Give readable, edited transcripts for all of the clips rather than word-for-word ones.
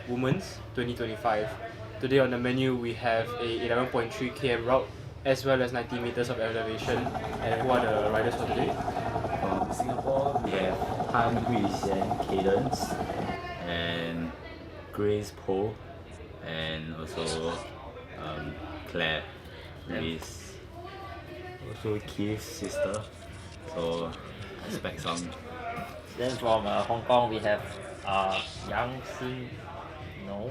Women's 2025. Today on the menu we have a 11.3 km route as well as 90 meters of elevation. And who are the riders for today? From Singapore, we have Han Huixian Cadence and Grace Poe, and also Claire, who is also Keith's sister. So expect some. Then from Hong Kong, we have Yang Xin No,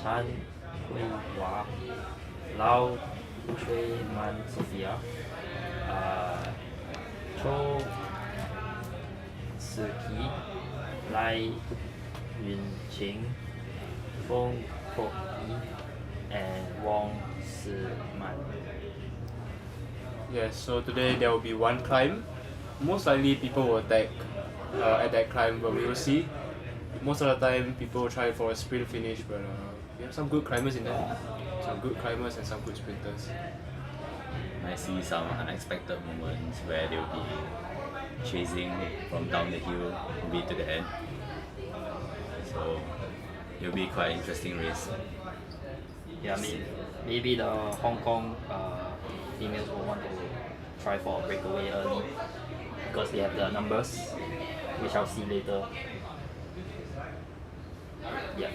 Chan Hui Hua, Lau Chui Man Sophia, uh, Cho Ki, Lai Yun Qing, Feng Kok Yi, and Wong Si Man. Yes, so today there will be one climb. Most likely people will attack at that climb, but we will see. Most of the time people will try for a sprint finish, but we have some good climbers in there. Some good climbers and some good sprinters. I see some unexpected moments where they'll be chasing from down the hill maybe to the end. So it'll be quite an interesting race. Yeah, maybe the Hong Kong females will want to try for a breakaway early because they have the numbers, which I'll see later. Yeah.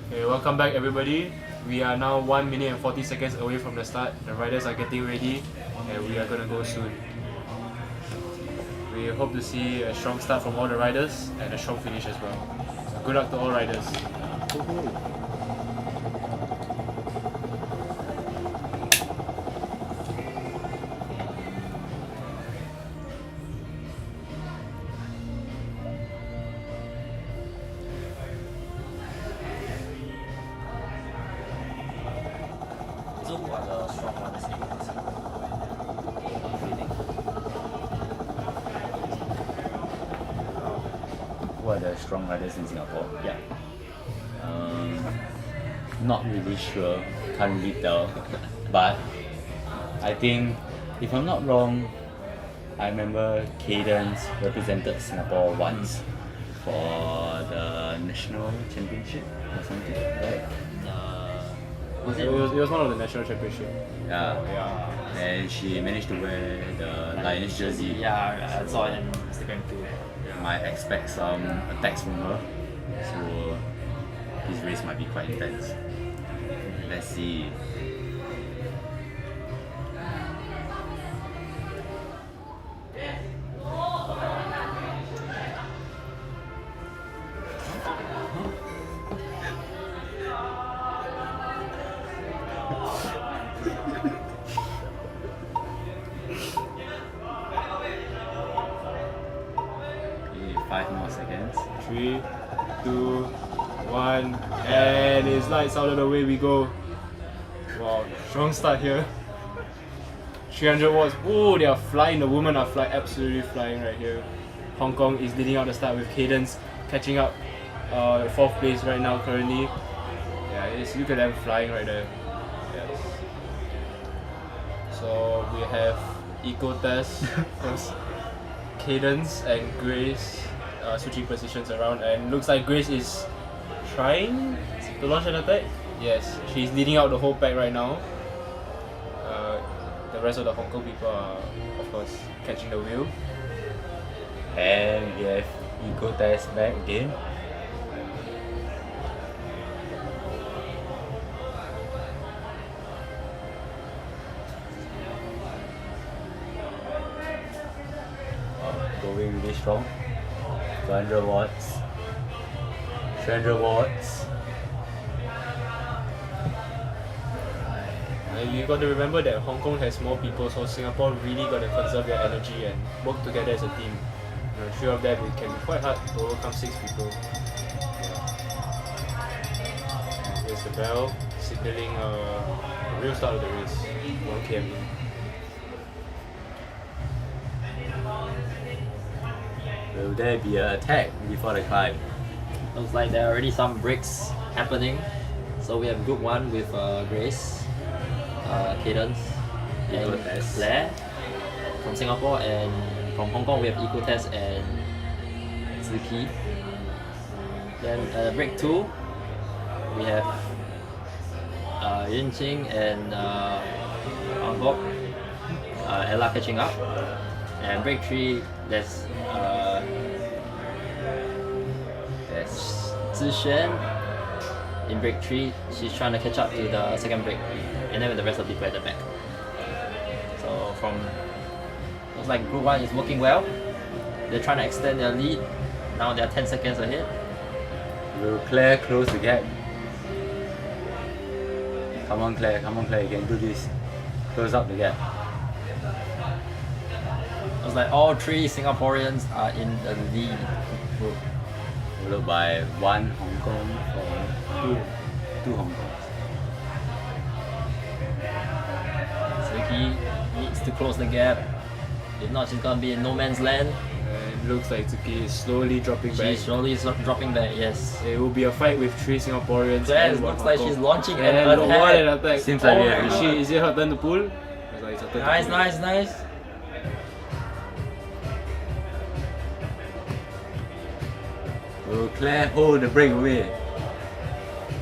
Okay, welcome back everybody. We are now 1 minute and 40 seconds away from the start. The riders are getting ready and we are gonna go soon. We hope to see a strong start from all the riders and a strong finish as well. So good luck to all riders. So who are the strong ones in Who are the strong riders in Singapore? Yeah. Not really sure, can't really tell. But I think, if I'm not wrong, I remember Cadence represented Singapore once for the national championship or something like that. Was It it? was one of the national championship. Yeah. And she managed to wear the Lions jersey. Yeah, I saw it on Instagram too. Might expect some attacks from her. So this race might be quite intense. Let's see. Okay, 5 more seconds. 3, 2, 1, and it's lights out of the way we go. Wow, strong start here. 300 watts. Oh, they are flying. The women are absolutely flying right here. Hong Kong is leading out the start with Cadence catching up. 4th place right now currently. Yeah, look at them flying right there. Yes. So we have Eco Test first. Cadence and Grace switching positions around, and looks like Grace is trying to launch an attack. Yes, she's leading out the whole pack right now. The rest of the Hong Kong people are, of course, catching the wheel. And we have Eco Test back again. Going really strong. 200 watts. 300 watts. And you got to remember that Hong Kong has more people, so Singapore really got to conserve their energy and work together as a team. 3 of them, it can be quite hard to overcome 6 people. Yeah. And here's the bell signaling a real start of the race. 1 km in. Will there be an attack before the climb? Looks like there are already some breaks happening. So we have group 1 with Grace, Cadence, and Ecotest. Claire from Singapore, and from Hong Kong we have Ecotest and Zuki. Then break 2 we have Yin Qing and Angkok, Ella catching up. And break 3 there's Zixuan. In break 3, she's trying to catch up to the second break, and then with the rest of the people at the back. So looks like group 1 is working well. They're trying to extend their lead. Now they're 10 seconds ahead. Will Claire close the gap? Come on Claire, you can do this. Close up the gap. Looks like all 3 Singaporeans are in the lead group. Followed by 1 Hong Kong for 2 Hong Kong. Suki needs to close the gap. If not, she's gonna be in no man's land. And it looks like Tsuki is slowly dropping back. She's slowly dropping back, yes. It will be a fight with 3 Singaporeans. Claire and 1 looks Hong like Kong. she's launching an And attack. what an attack! Seems like we Oh, have- is it her turn to pull? Looks like it's her turn to Nice, pull. nice. Will Claire hold the break away?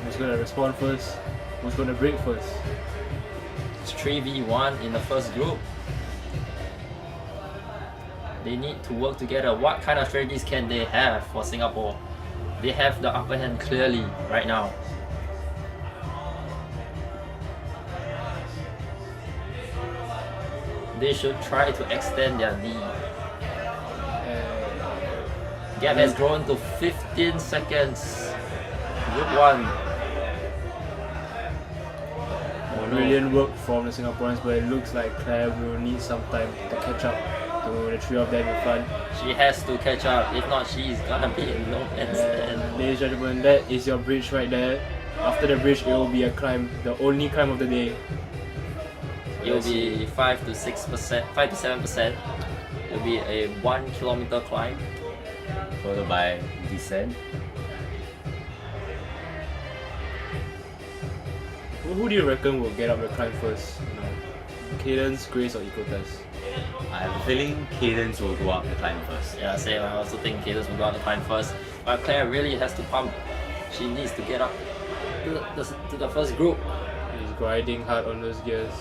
Who's gonna respond first? Who's gonna break first? It's 3v1 in the first group. They need to work together. What kind of strategies can they have for Singapore? They have the upper hand clearly right now. They should try to extend their lead. Gap has grown to 15 seconds. Good one. Brilliant work from the Singaporeans, but it looks like Claire will need some time to catch up to the three of them in front. She has to catch up, if not she's gonna be in no man's land. Ladies and gentlemen, that is your bridge right there. After the bridge, it will be a climb, the only climb of the day. It will be 5 to 6%, 5 to 7%. It will be a 1 kilometer climb. Followed by descent. Who do you reckon will get up the climb first? You know, Cadence, Grace, or Eco-Test? I have a feeling Cadence will go up the climb first. Yeah, same. I also think Cadence will go on the climb first. But Claire really has to pump. She needs to get up to the first group. He's grinding hard on those gears.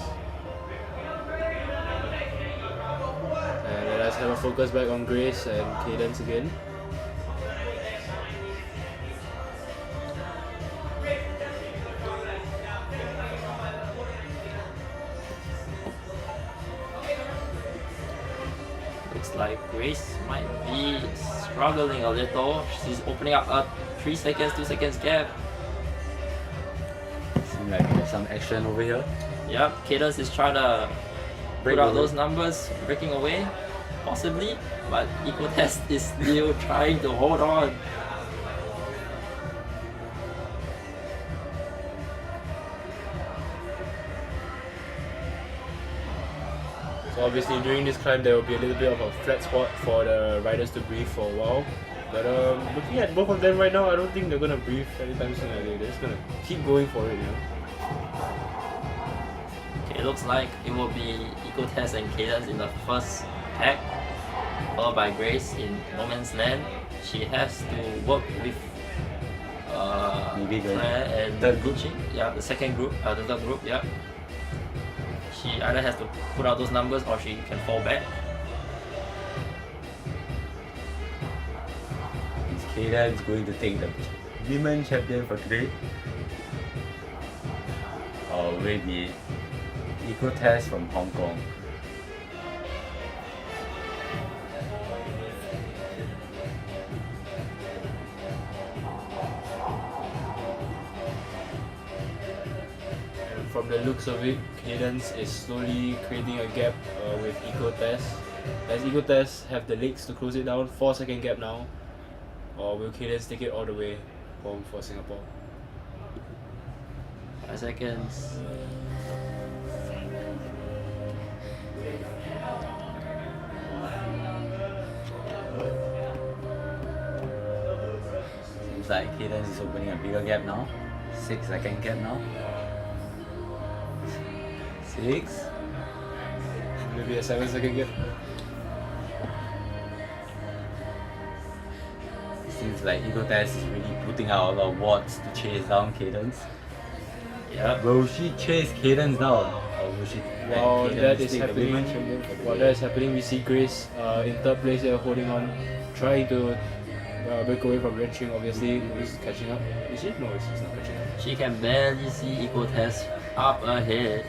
And let us have a focus back on Grace and Cadence again. Looks like Grace might be struggling a little. She's opening up a 3 seconds, 2 seconds gap. Seems like there's some action over here. Yep, Cadence is trying to Break put out away. those numbers, breaking away, possibly, but Eco-Test is still trying to hold on. So obviously during this climb there will be a little bit of a flat spot for the riders to breathe for a while. But looking at both of them right now, I don't think they're gonna breathe anytime soon. They're just gonna keep going for it, you know. Okay, it looks like it will be Eco-Test and Cadence in the first pack, followed by Grace in no man's land. She has to work with Maybe the Claire and third group. Yeah, the second group, the third group, yeah. She either has to put out those numbers or she can fall back. Is Cadence going to take the women champion for today? Or will it be Eco-Test from Hong Kong? And from the looks of it, Cadence is slowly creating a gap with Eco-Test. Does Eco-Test have the legs to close it down? 4-second gap now. Or will Cadence take it all the way home for Singapore? 5 seconds. Seems like Cadence is opening a bigger gap now. 6-second gap now. 6. Maybe a 7-second gap. Seems like Eco-Test is really putting out a lot of watts to chase down Cadence. Yeah. Will she chase Cadence down? Or will she let While Cadence that is take the happening, women champion for while today? that is happening, we see Grace in third place here, holding on, trying to break away from Red String. Obviously, who's catching up? Is she? No, she's not catching up. She can barely see Eco-Test up ahead.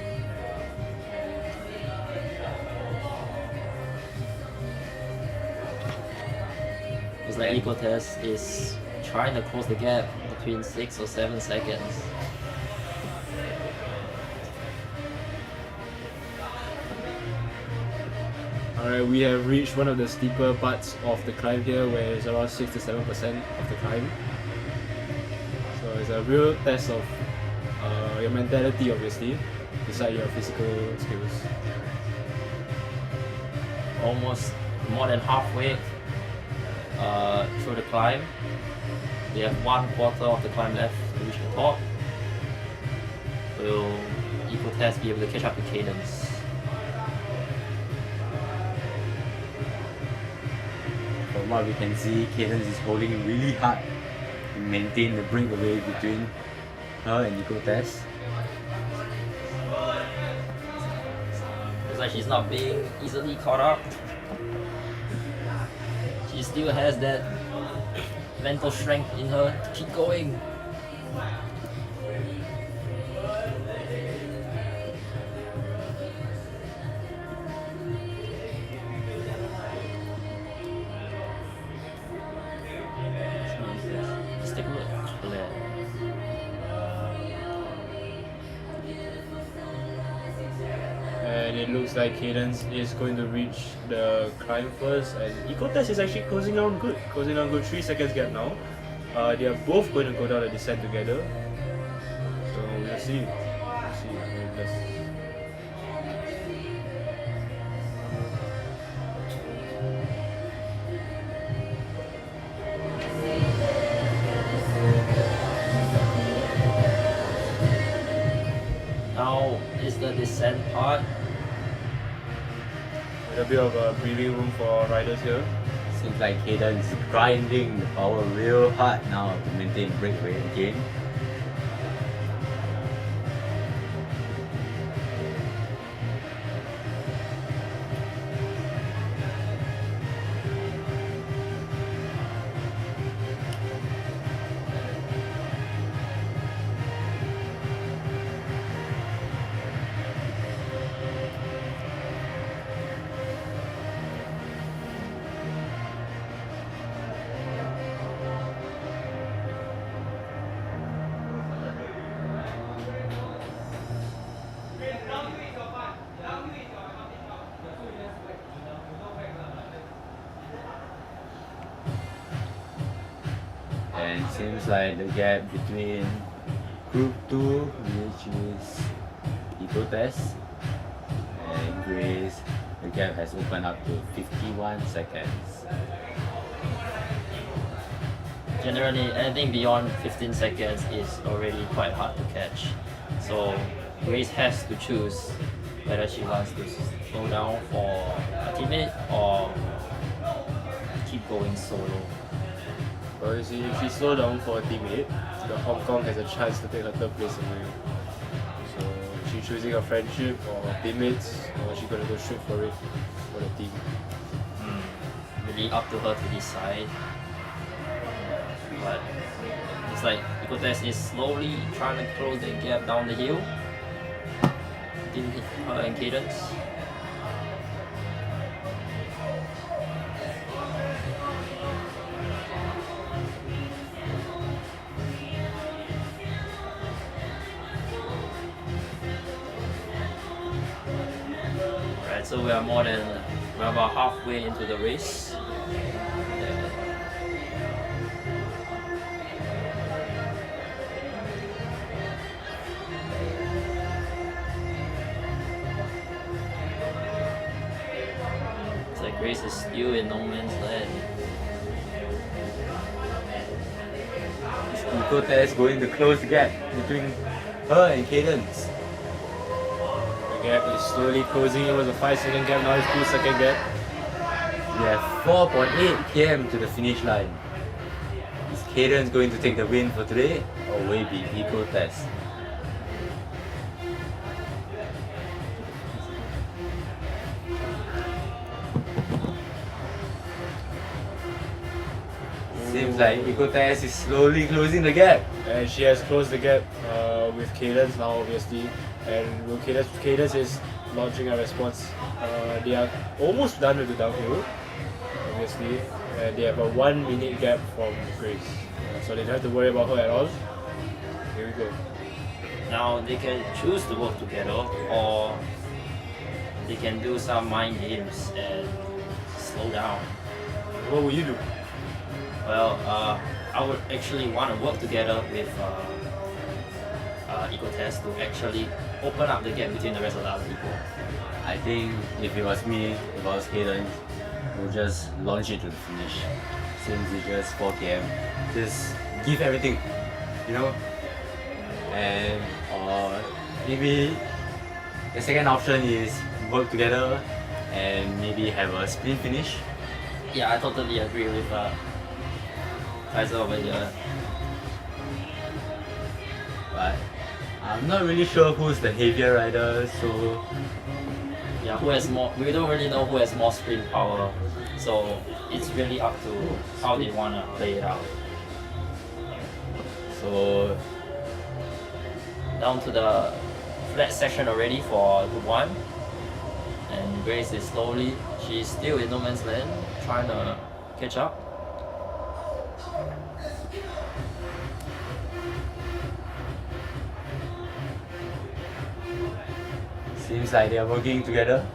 Looks like Eco-Test is trying to close the gap between 6 or 7 seconds. Alright, we have reached one of the steeper parts of the climb here, where it's around 6 to 7% of the climb. So it's a real test of your mentality, obviously, beside your physical skills. Almost more than halfway through the climb. We have 1/4 of the climb left to reach the top. Will Eco-Test be able to catch up to Cadence? From what we can see, Cadence is holding really hard to maintain the breakaway between her and Eco-Test. Looks like she's not being easily caught up. She still has that mental strength in her to keep going. and it looks like Cadence is going to reach the climb first, and Ecotest is actually closing down good. 3 seconds gap now. They are both going to go down the descent together. So we'll see. We'll see. I mean, Now is the descent part. a bit of a breathing room for riders here. Seems like Cadence is grinding the power real hard now to maintain brake rate again. And seems like the gap between Group 2, which is Ecotest, and Grace, the gap has opened up to 51 seconds. Generally, anything beyond 15 seconds is already quite hard to catch. So Grace has to choose whether she wants to slow down for a teammate or keep going solo. But you see, if she slows down for a teammate, the Hong Kong has a chance to take her third place away. So she's choosing a friendship or teammates, or she's gonna go shoot for it for the team. Really up to her to decide. But it's like Ecotest is slowly trying to close the gap down the hill between her and Cadence. Right, so we're about halfway into the race. It's like Grace is still in no man's land. Is Ecotest going to close the gap between her and Cadence? The gap is slowly closing. It was a 5-second gap, now it's 2-second gap. We have 4.8 km to the finish line. Is Cadence going to take the win for today, or will it be Ecotest? Seems like Ecotest is slowly closing the gap. And she has closed the gap with Cadence now, obviously. And with Cadence is launching a response. They are almost done with the downhill, obviously. And they have a 1 minute gap from Grace. So they don't have to worry about her at all. Here we go. Now they can choose to work together, or they can do some mind games and slow down. What will you do? Well, I would actually want to work together with Ecotest to actually open up the gap between the rest of the other people. I think if it was me, if I was Cadence, we'll just launch it to the finish. Since it's just 4 km, just give everything, you know? And maybe the second option is work together and maybe have a sprint finish. Yeah, I totally agree with Kaiser over here. But I'm not really sure who's the heavier rider, so Yeah, who has more? We don't really know who has more sprint power, so it's really up to how they wanna play it out. so Down to the flat section already for Group 1, and Grace is slowly. She's still in no man's land, trying to catch up. Seems like they are working together.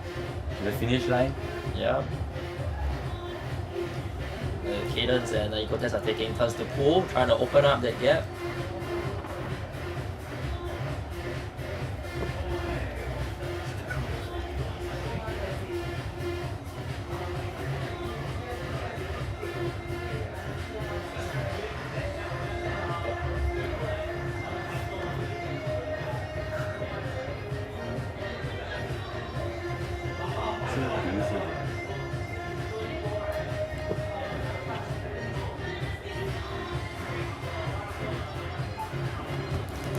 The finish line. Yeah. Cadence and Ecotest are taking turns to pull, trying to open up that gap.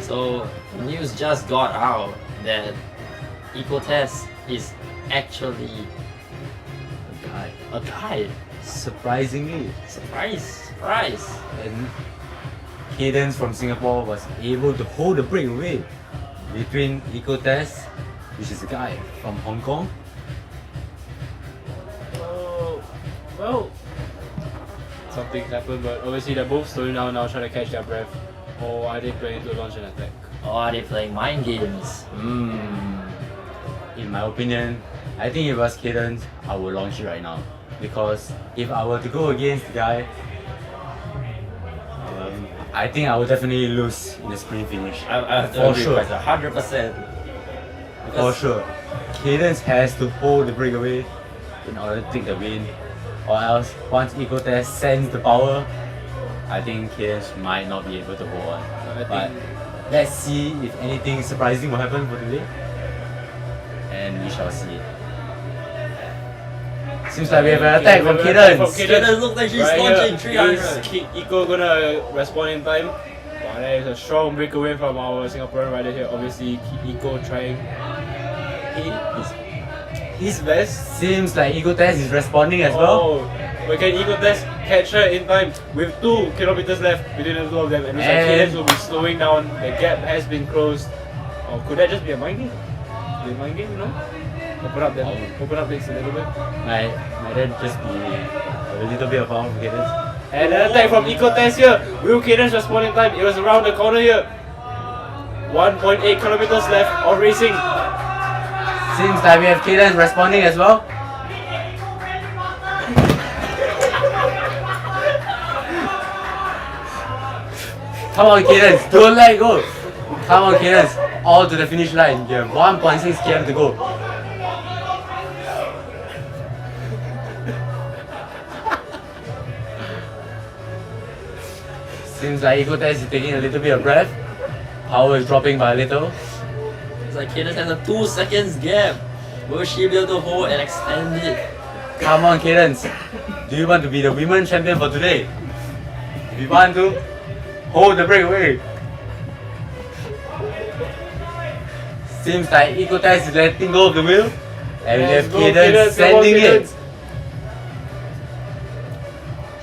So news just got out that Ecotest is actually a guy. Surprisingly. Surprise! And Cadence from Singapore was able to hold the breakaway between Ecotest, which is a guy from Hong Kong. Well, something happened, but obviously they're both slowing down now, trying to catch their breath. Or are they planning to launch an attack? Or are they playing mind games? In my opinion, I think if it was Cadence, I would launch it right now. Because if I were to go against the guy, I think I would definitely lose in the sprint finish. I have to For agree sure. with that, 100%. For sure. Cadence has to hold the breakaway in order to take the win. Or else, once Ecotest sends the power, I think Cadence might not be able to hold on. But let's see if anything surprising will happen for today. And we shall see. Seems like we have an attack from Cadence. Cadence looks like she's launching 300. Is Eco gonna respond in time? Wow, there is a strong breakaway from our Singaporean rider here. Obviously, Eco trying his best. Seems like Ecotest is responding as well. Oh, but can Ecotest catch her in time with 2 kilometers left between the two of them? And looks like Cadence will be slowing down. The gap has been closed. Or could that just be a mind game? Be a mind game, you know? Open up things a little bit. Might that just be a little bit of power for Cadence. And an attack from Ecotest here. Will Cadence respond in time? It was around the corner here. 1.8 kilometers left of racing. Seems like we have Cadence responding as well. Come on, Cadence, don't let go. Come on, Cadence, all to the finish line. You have 1.6 km to go. Seems like Ecotest is taking a little bit of breath. Power is dropping by a little. It's like Cadence has a 2 seconds gap. Will she be able to hold and extend it? Come on, Cadence. Do you want to be the women's champion for today? If you want to, hold the breakaway. Seems like Ecotest is letting go of the wheel. And we have Cadence sending it.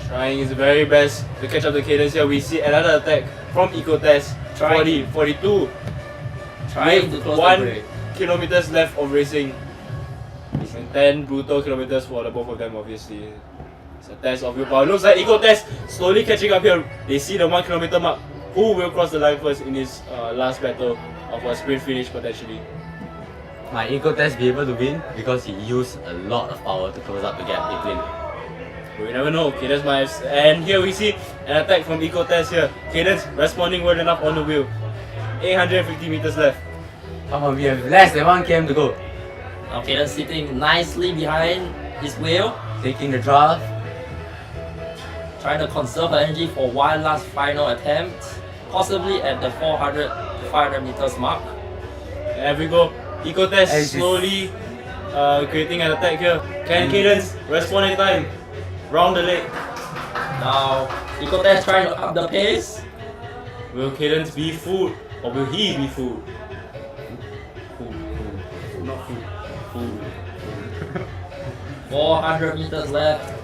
Trying his very best to catch up the Cadence here. We see another attack from Ecotest. 42. Trying to close the 1 break. kilometers left of racing. And 10 brutal kilometers for the both of them, obviously. It's a test of willpower. Looks like Ecotest slowly catching up here. They see the 1 kilometer mark. Who will cross the line first in his last battle of a sprint finish potentially? Might Ecotest be able to win because he used a lot of power to close up the gap between. We never know. Cadence might have, and here we see an attack from Ecotest here. Cadence responding well enough on the wheel. 850 meters left. Come on, we have less than 1 km to go. Now Cadence sitting nicely behind his wheel, Taking the draft. trying to conserve her energy for one last final attempt, possibly at the 400 to 500 meters mark. There we go. Ecotest And slowly creating an attack here. Can Cadence respond in time? Round the leg. Now Ecotest trying to up the pace. Will Cadence be fooled or will he be fooled? Fooled. Not fooled. Fooled. 400 meters left.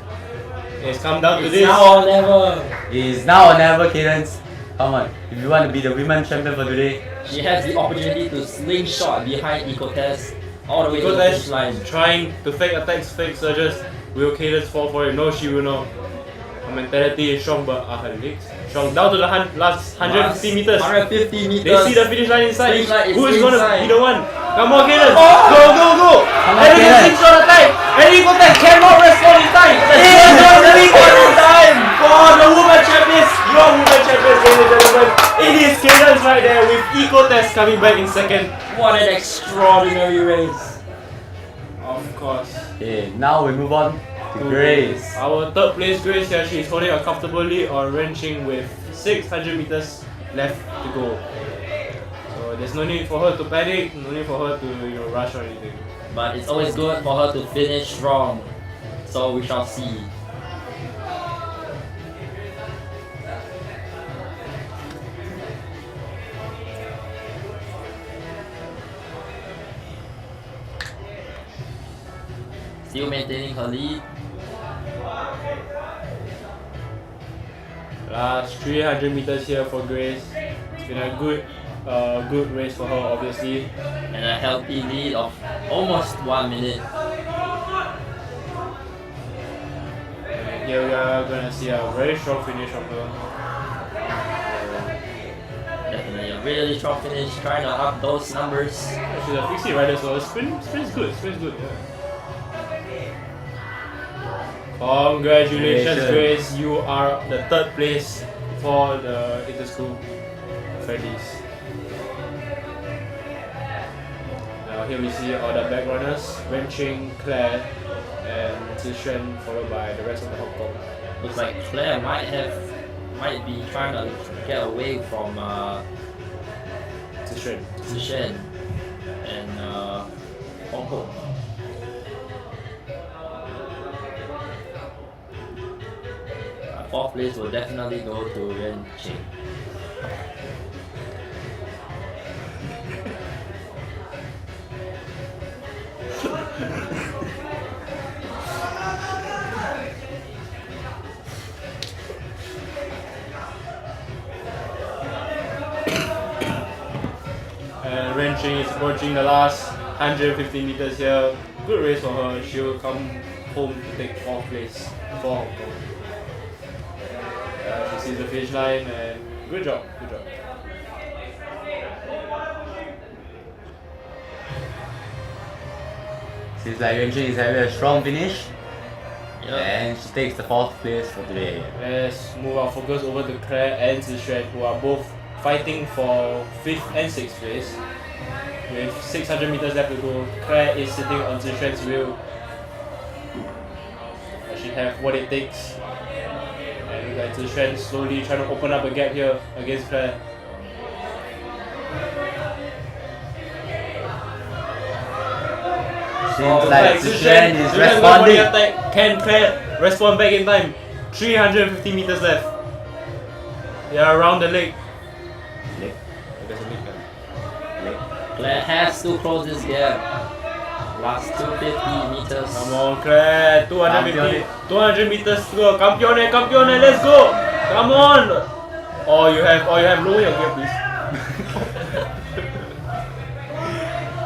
It's come down to It's this. now or never. It is now or never, Cadence. Come on, if you want to be the women's champion for today, She has the opportunity to slingshot behind Ecotest all the way to the finish line. Ecotest trying to fake attacks, fake surges. Will Cadence fall for it? No, she will not. Her mentality is strong, but are her legs Strong. Down to the last 150 meters. 150 meters. They see the finish line inside. Finish line is Who is gonna inside. be the one? Come on, Kaden! Oh! Go, go, go! Come on, And Kaden. it's short of time! And Ecotech cannot respond in time! It's not respond in time! For the women champions! Your women champions, ladies and gentlemen! It is Kaden's right there with Ecotech coming back in second. What an extraordinary race. Of course. Okay, now we move on to Grace. Our third place Grace here, she's holding a comfortable lead on wrenching with 600 meters left to go. So there's no need for her to panic, no need for her to rush or anything. But it's always good for her to finish strong. So we shall see. Still maintaining her lead. Last 300 meters here for Grace. It's been a good race for her, obviously. And a healthy lead of almost 1 minute. And here we are gonna see a very strong finish of her. Definitely a really strong finish, trying to up those numbers. She's a fixie rider, so sprint's good. Yeah. Congratulations, Grace! You are the third place for the Interschool Friendlies. Now here we see all the back runners: Wenqing, Claire, and Zishan, followed by the rest of the Hong Kong. Looks like Claire might be trying to get away from Zishan. Zishan and Hong Kong. Fourth place will definitely go to Ren Ching. And Wenqing is approaching the last 150 meters here. Good race for her. She'll come home to take fourth place for Hong Kong. She sees the finish line and good job. Seems like Yuanjun is having a strong finish. Yep. And she takes the fourth place for today. Let's move our focus over to Claire and Zishan, who are both fighting for 5th and 6th place. With 600 meters left to go, Claire is sitting on Zishan's wheel. She have what it takes. And we got Zishan slowly trying to open up a gap here against Claire. Seems like Zishan is responding. Attack. Can Claire respond back in time? 350 meters left. They are around the lake. Leg. There's a lake there. Leg. Claire has to close this gap. Last 250 meters. Come on, Claire. 200 meters to go. Campione, let's go. Come on. Oh, you have lower your gear, please.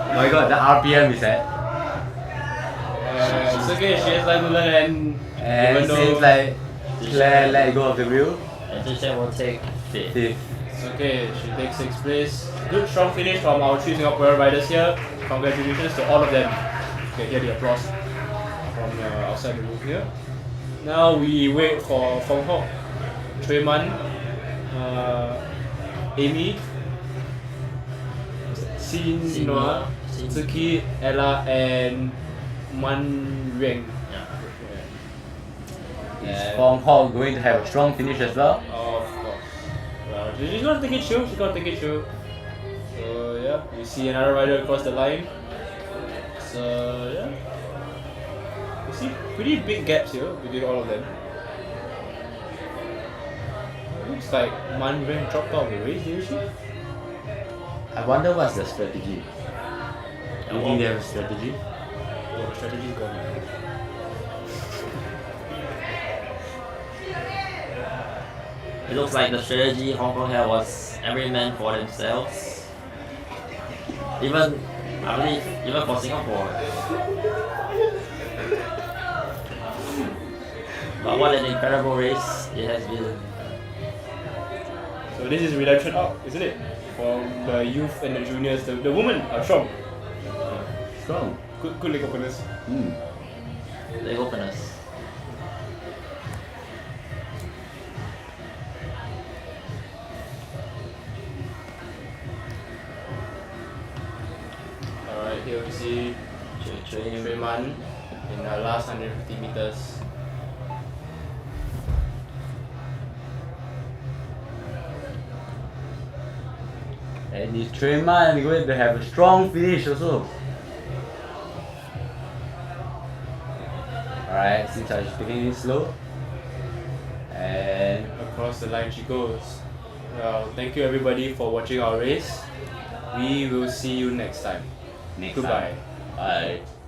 Oh my god, the RPM is at. It's okay. She has time to learn, And even it though seems like Claire let go of the wheel. And Zishan will take 5th. Fifth. it's okay. She takes 6th place. Good strong finish from our 3 Singaporean riders here. Congratulations to all of them. Okay, hear the applause from outside the room here. Now we wait for Fong Hok, Chui Man, Amy, Xin Noa, Tsuki, Ella, and Man Yuan. Is Fong Hok going to have a strong finish as well? Of course. Well, she's gonna take it chill. So yeah, we see another rider across the line. So yeah, we see pretty big gaps here between all of them. Looks like Man Yuan dropped out of the race, didn't she? I wonder what's the strategy. Do you think they have a strategy? Oh, the strategy's gone. It looks like the strategy Hong Kong had was every man for themselves. Even, I believe, even for Singapore. But what an incredible race it has been. So this is redemption arc, isn't it? For the youth and the juniors, the women are strong. Strong. Good leg openers. Leg openers. Alright, here we see Treman in the last 150 meters. And this Treman going to have a strong finish also. Alright, since I'm taking it slow. And Across the line she goes. Well, thank you everybody for watching our race. We will see you next time. next Goodbye. time. Bye.